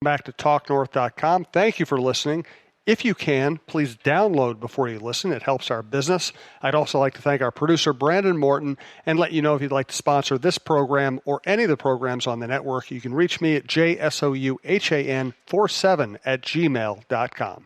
Back to TalkNorth.com. Thank you for listening. If you can, please download before you listen. It helps our business. I'd also like to thank our producer, Brandon Morton, and let you know if you'd like to sponsor this program or any of the programs on the network, you can reach me at jsouhan47@gmail.com.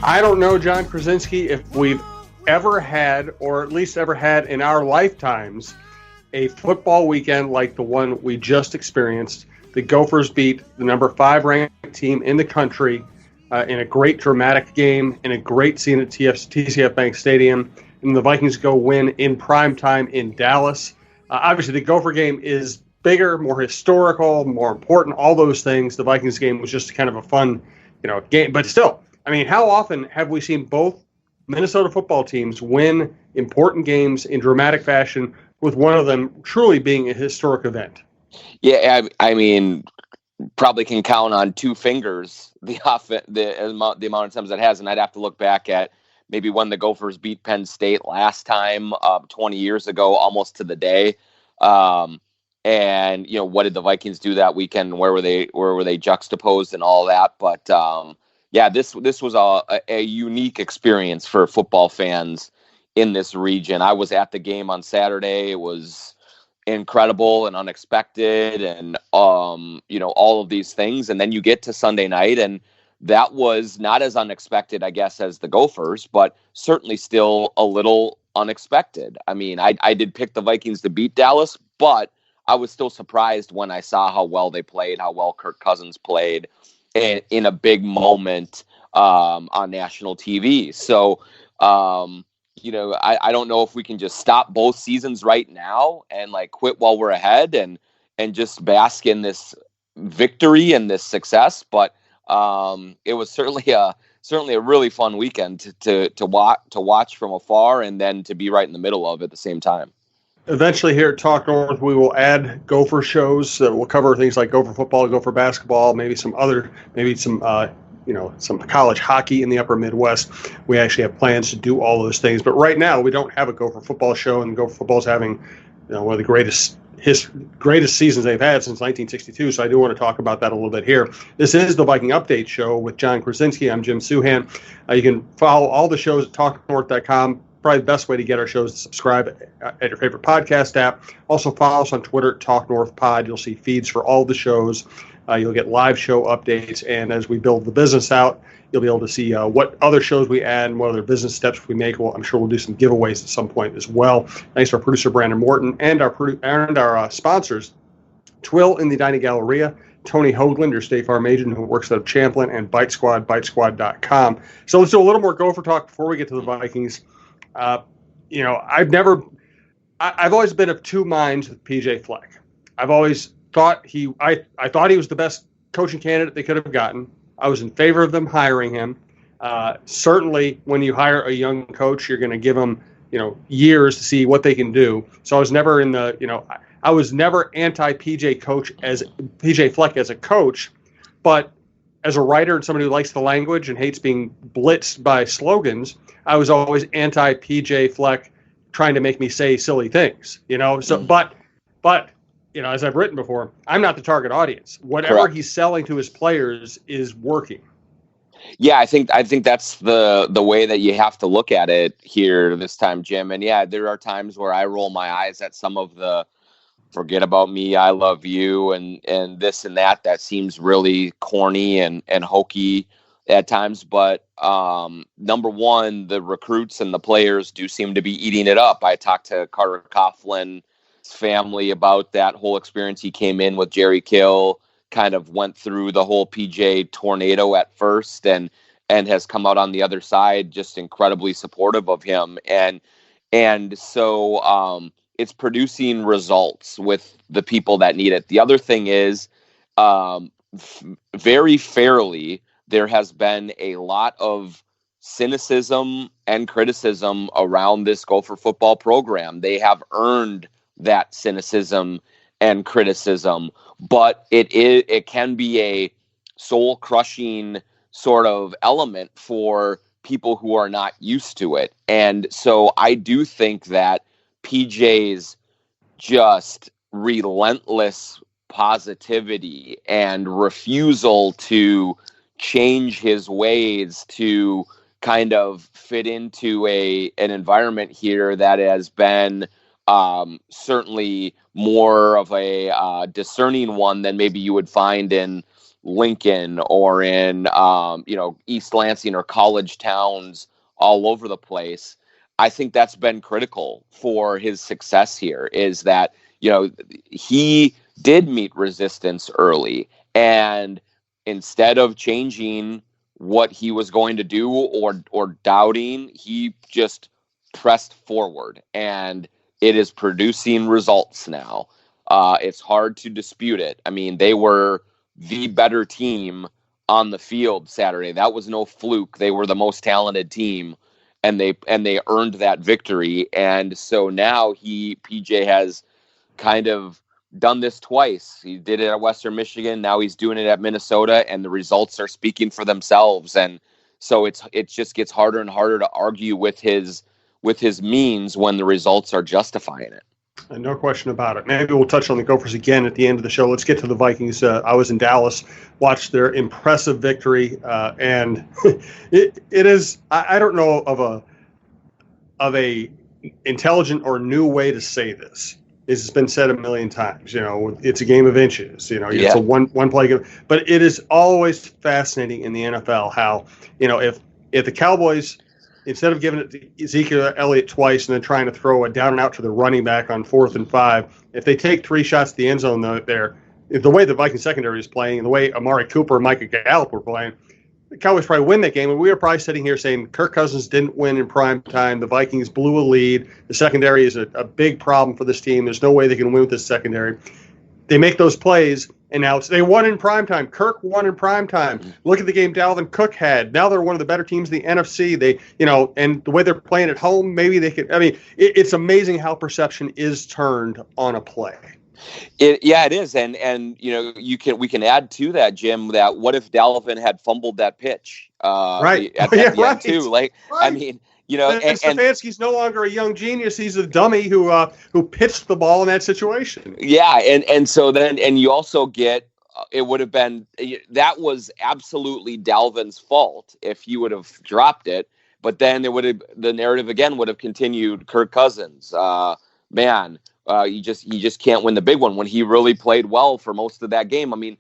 I don't know, John Krawczynski, if we've ever had, or at least ever had in our lifetimes, a football weekend like the one we just experienced. The Gophers beat the number 5 ranked team in the country in a great dramatic game, in a great scene at TCF Bank Stadium. And the Vikings go win in prime time in Dallas. Obviously, the Gopher game is bigger, more historical, more important, all those things. The Vikings game was just kind of a fun, game. But still, I mean, how often have we seen both Minnesota football teams win important games in dramatic fashion, with one of them truly being a historic event? Yeah, I mean, probably can count on 2 fingers the amount of times that has, and I'd have to look back at maybe when the Gophers beat Penn State last time 20 years ago, almost to the day. And what did the Vikings do that weekend? Where were they juxtaposed and all that? But yeah, this was a unique experience for football fans in this region. I was at the game on Saturday. It was incredible and unexpected, and all of these things. And then you get to Sunday night, and that was not as unexpected, I guess, as the Gophers, but certainly still a little unexpected. I mean, I did pick the Vikings to beat Dallas, but I was still surprised when I saw how well they played, how well Kirk Cousins played in a big moment on national TV. So, I don't know if we can just stop both seasons right now and quit while we're ahead and just bask in this victory and this success. But it was certainly a really fun weekend to watch from afar, and then to be right in the middle of at the same time. Eventually here at Talk North, we will add Gopher shows that will cover things like Gopher football, Gopher basketball, some college hockey in the upper Midwest. We actually have plans to do all those things. But right now, we don't have a Gopher football show, and Gopher football is having one of the greatest seasons they've had since 1962. So I do want to talk about that a little bit here. This is the Viking Update Show with John Krawczynski. I'm Jim Souhan. You can follow all the shows at TalkNorth.com. Probably the best way to get our shows is to subscribe at your favorite podcast app. Also follow us on Twitter, TalkNorthPod. You'll see feeds for all the shows. You'll get live show updates. And as we build the business out, you'll be able to see what other shows we add and what other business steps we make. Well, I'm sure we'll do some giveaways at some point as well. Thanks to our producer, Brandon Morton, and our sponsors, Twill in the Dining Galleria, Tony Hoaglund, your State Farm agent who works out of Champlin, and Bite Squad, bitesquad.com. So let's do a little more Gopher talk before we get to the Vikings. I've always been of 2 minds with PJ Fleck. I've always thought I thought he was the best coaching candidate they could have gotten. I was in favor of them hiring him. Certainly when you hire a young coach, you're going to give them, years to see what they can do. So I was never I was never anti PJ Fleck as a coach, but as a writer and somebody who likes the language and hates being blitzed by slogans, I was always anti PJ Fleck trying to make me say silly things, So, but as I've written before, I'm not the target audience. Whatever Correct. He's selling to his players is working. Yeah, I think that's the way that you have to look at it here this time, Jim. And yeah, there are times where I roll my eyes at some of the forget about me, I love you, and this and that seems really corny and hokey at times. But number one, the recruits and the players do seem to be eating it up. I talked to Carter Coughlin's family about that whole experience. He came in with Jerry Kill, kind of went through the whole PJ tornado at first, and has come out on the other side just incredibly supportive of him. And so it's producing results with the people that need it. The other thing is, very fairly, there has been a lot of cynicism and criticism around this Gopher football program. They have earned that cynicism and criticism, but it can be a soul crushing sort of element for people who are not used to it. And so I do think that PJ's just relentless positivity and refusal to change his ways to kind of fit into an environment here that has been certainly more of a discerning one than maybe you would find in Lincoln or in East Lansing or college towns all over the place. I think that's been critical for his success here, is that he did meet resistance early, and instead of changing what he was going to do or doubting, he just pressed forward, and it is producing results now. It's hard to dispute it. I mean, they were the better team on the field Saturday. That was no fluke. They were the most talented team, and they earned that victory. And so now PJ has kind of done this twice. He did it at Western Michigan. Now he's doing it at Minnesota, and the results are speaking for themselves. And so it just gets harder and harder to argue with his means when the results are justifying it. No question about it. Maybe we'll touch on the Gophers again at the end of the show. Let's get to the Vikings. I was in Dallas, watched their impressive victory, and it is. I don't know of a intelligent or new way to say this. It's been said a million times. It's a game of inches. It's a one play game, but it is always fascinating in the NFL how if the Cowboys, instead of giving it to Ezekiel Elliott twice and then trying to throw it down and out to the running back on 4th and 5, if they take 3 shots to the end zone there, the way the Viking secondary is playing and the way Amari Cooper and Micah Gallup were playing, the Cowboys probably win that game. And we were probably sitting here saying Kirk Cousins didn't win in prime time. The Vikings blew a lead. The secondary is a big problem for this team. There's no way they can win with this secondary. They make those plays, and now they won in primetime. Kirk won in primetime. Look at the game Dalvin Cook had. Now they're one of the better teams in the NFC. And the way they're playing at home, maybe they could. I mean, it's amazing how perception is turned on a play. It is, and we can add to that, Jim, that what if Dalvin had fumbled that pitch right at the end too? Like, right. I mean. And Stefanski's no longer a young genius. He's a dummy who pitched the ball in that situation. Yeah, and so then you also get it would have been that was absolutely Dalvin's fault if he would have dropped it. But then the narrative again would have continued. Kirk Cousins, you just can't win the big one when he really played well for most of that game. I mean,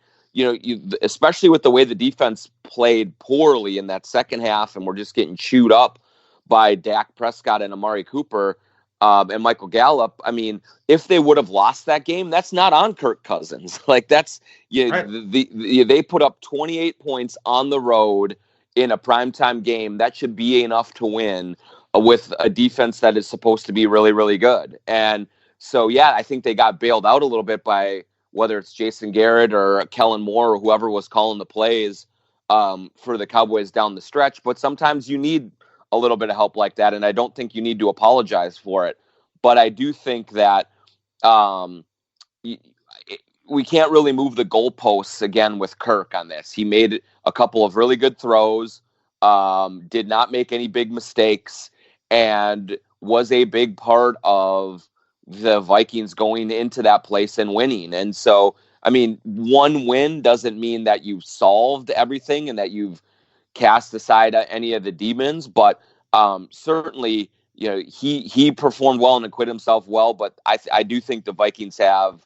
especially with the way the defense played poorly in that second half, and we're just getting chewed up by Dak Prescott and Amari Cooper and Michael Gallup. I mean, if they would have lost that game, that's not on Kirk Cousins. Like that's right. They put up 28 points on the road in a primetime game. That should be enough to win with a defense that is supposed to be really, really good. And so, I think they got bailed out a little bit by whether it's Jason Garrett or Kellen Moore or whoever was calling the plays for the Cowboys down the stretch. But sometimes you need a little bit of help like that, and I don't think you need to apologize for it. But I do think that we can't really move the goalposts again with Kirk on this. He made a couple of really good throws, did not make any big mistakes, and was a big part of the Vikings going into that place and winning. And so, I mean, one win doesn't mean that you've solved everything and that you've cast aside any of the demons, but certainly, he performed well and acquitted himself well. But I do think the Vikings have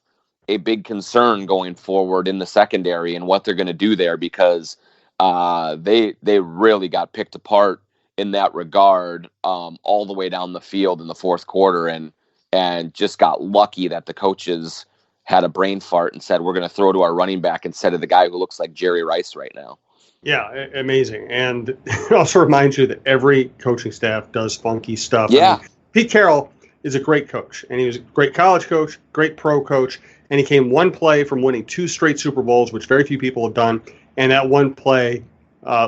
a big concern going forward in the secondary and what they're going to do there, because they really got picked apart in that regard all the way down the field in the fourth quarter, and just got lucky that the coaches had a brain fart and said, we're going to throw to our running back instead of the guy who looks like Jerry Rice right now. Yeah, amazing. And it also reminds you that every coaching staff does funky stuff. Yeah. I mean, Pete Carroll is a great coach, and he was a great college coach, great pro coach, and he came one play from winning 2 straight Super Bowls, which very few people have done, and that one play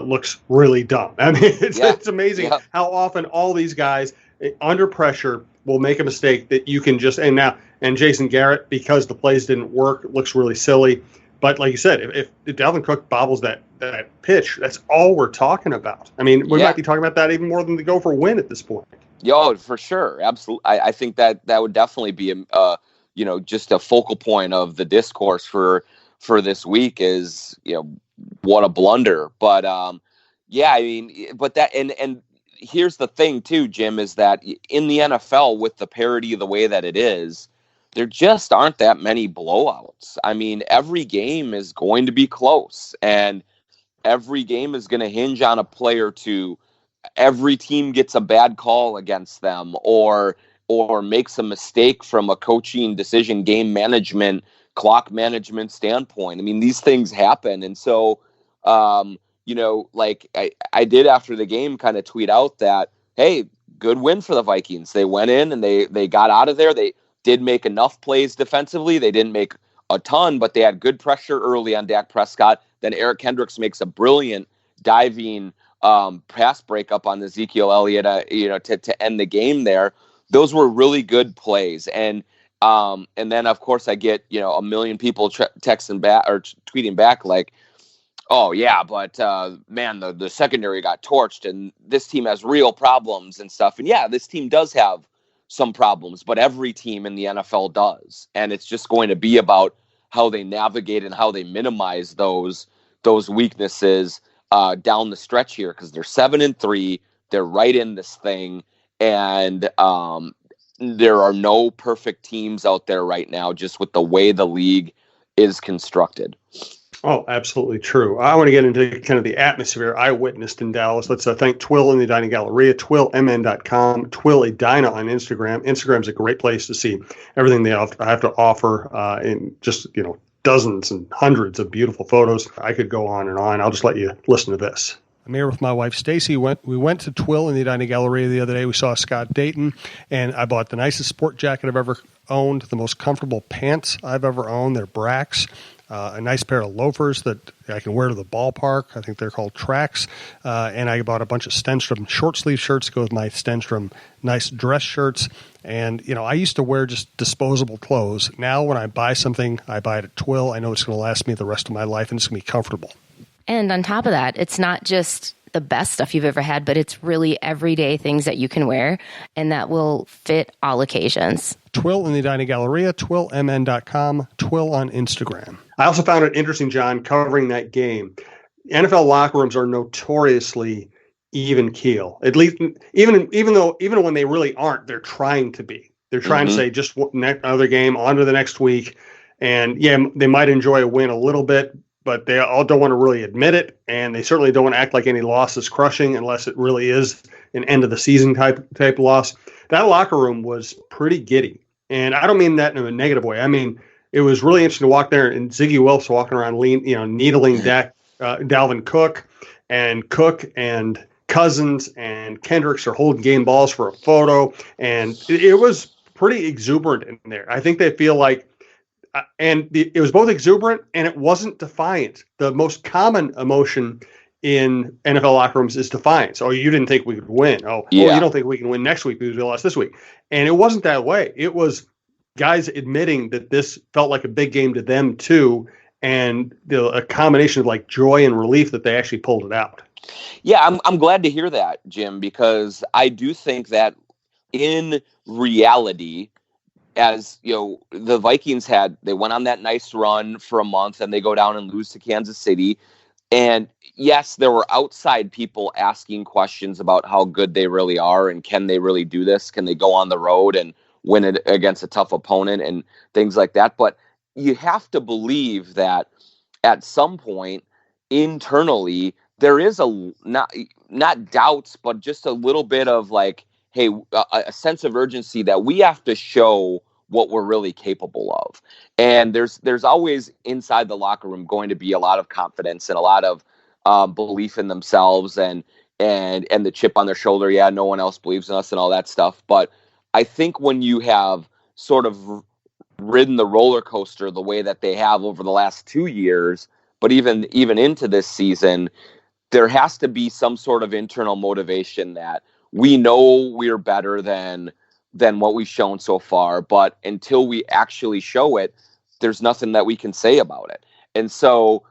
looks really dumb. I mean, it's amazing how often all these guys under pressure will make a mistake that you can just and Jason Garrett, because the plays didn't work, looks really silly. But like you said, if Dalvin Cook bobbles that pitch, that's all we're talking about. I mean, we might be talking about that even more than the Gopher win at this point. Yo, for sure, absolutely. I think that would definitely be just a focal point of the discourse for this week is, what a blunder. But I mean, but that and here's the thing too, Jim, is that in the NFL, with the parity the way that it is, there just aren't that many blowouts. I mean, every game is going to be close, and every game is going to hinge on a play or two. Every team gets a bad call against them, or makes a mistake from a coaching decision, game management, clock management standpoint. I mean, these things happen. And so, like I did after the game kind of tweet out that, hey, good win for the Vikings. They went in and they got out of there. They did make enough plays defensively. They didn't make a ton, but they had good pressure early on Dak Prescott. Then Eric Kendricks makes a brilliant diving pass breakup on Ezekiel Elliott, to end the game there. Those were really good plays. And then of course I get, a million people texting back or tweeting back like, oh yeah, but man, the secondary got torched and this team has real problems and stuff. And yeah, this team does have some problems, but every team in the NFL does. And it's just going to be about how they navigate and how they minimize those weaknesses down the stretch here, because they're 7-3. They're right in this thing. And there are no perfect teams out there right now, just with the way the league is constructed. Oh, absolutely true. I want to get into kind of the atmosphere I witnessed in Dallas. Let's thank Twill in the Edina Galleria, twillmn.com, Twill Edina on Instagram. Instagram's a great place to see everything they have to offer in just, dozens and hundreds of beautiful photos. I could go on and on. I'll just let you listen to this. I'm here with my wife, Stacy. We went to Twill in the Edina Galleria the other day. We saw Scott Dayton, and I bought the nicest sport jacket I've ever owned, the most comfortable pants I've ever owned. They're Brax. A nice pair of loafers that I can wear to the ballpark. I think they're called Tracks. And I bought a bunch of Stenstrom short sleeve shirts to go with my Stenstrom nice dress shirts. And, I used to wear just disposable clothes. Now when I buy something, I buy it at Twill. I know it's going to last me the rest of my life, and it's going to be comfortable. And on top of that, it's not just the best stuff you've ever had, but it's really everyday things that you can wear and that will fit all occasions. Twill in the Edina Galleria, twillmn.com, Twill on Instagram. I also found it interesting, John, covering that game. NFL locker rooms are notoriously even keel. At least, even when they really aren't, they're trying to be. They're trying to say just another game, on to the next week. And yeah, they might enjoy a win a little bit, but they all don't want to really admit it, and they certainly don't want to act like any loss is crushing unless it really is an end of the season type loss. That locker room was pretty giddy, and I don't mean that in a negative way. I mean, it was really interesting to walk there, and Ziggy Wilf's walking around, needling Dalvin Cook and Cousins and Kendricks are holding game balls for a photo, and it was pretty exuberant in there. I think they feel like. It was both exuberant and it wasn't defiant. The most common emotion in NFL locker rooms is defiance. Oh, you didn't think we could win. You don't think we can win next week because we lost this week. And it wasn't that way. It was guys admitting that this felt like a big game to them too, and a combination of like joy and relief that they actually pulled it out. Yeah, I'm glad to hear that, Jim, because I do think that in reality, as the Vikings they went on that nice run for a month and they go down and lose to Kansas City. And yes, there were outside people asking questions about how good they really are and can they really do this? Can they go on the road and win it against a tough opponent and things like that? But you have to believe that at some point internally, there is not doubts, but just a little bit of like, hey, a sense of urgency that we have to show what we're really capable of. And there's always inside the locker room going to be a lot of confidence and a lot of belief in themselves and the chip on their shoulder. Yeah, no one else believes in us and all that stuff. But I think when you have sort of ridden the roller coaster the way that they have over the last 2 years, but even into this season, there has to be some sort of internal motivation that we know we're better than than what we've shown so far. But until we actually show it, there's nothing that we can say about it. And so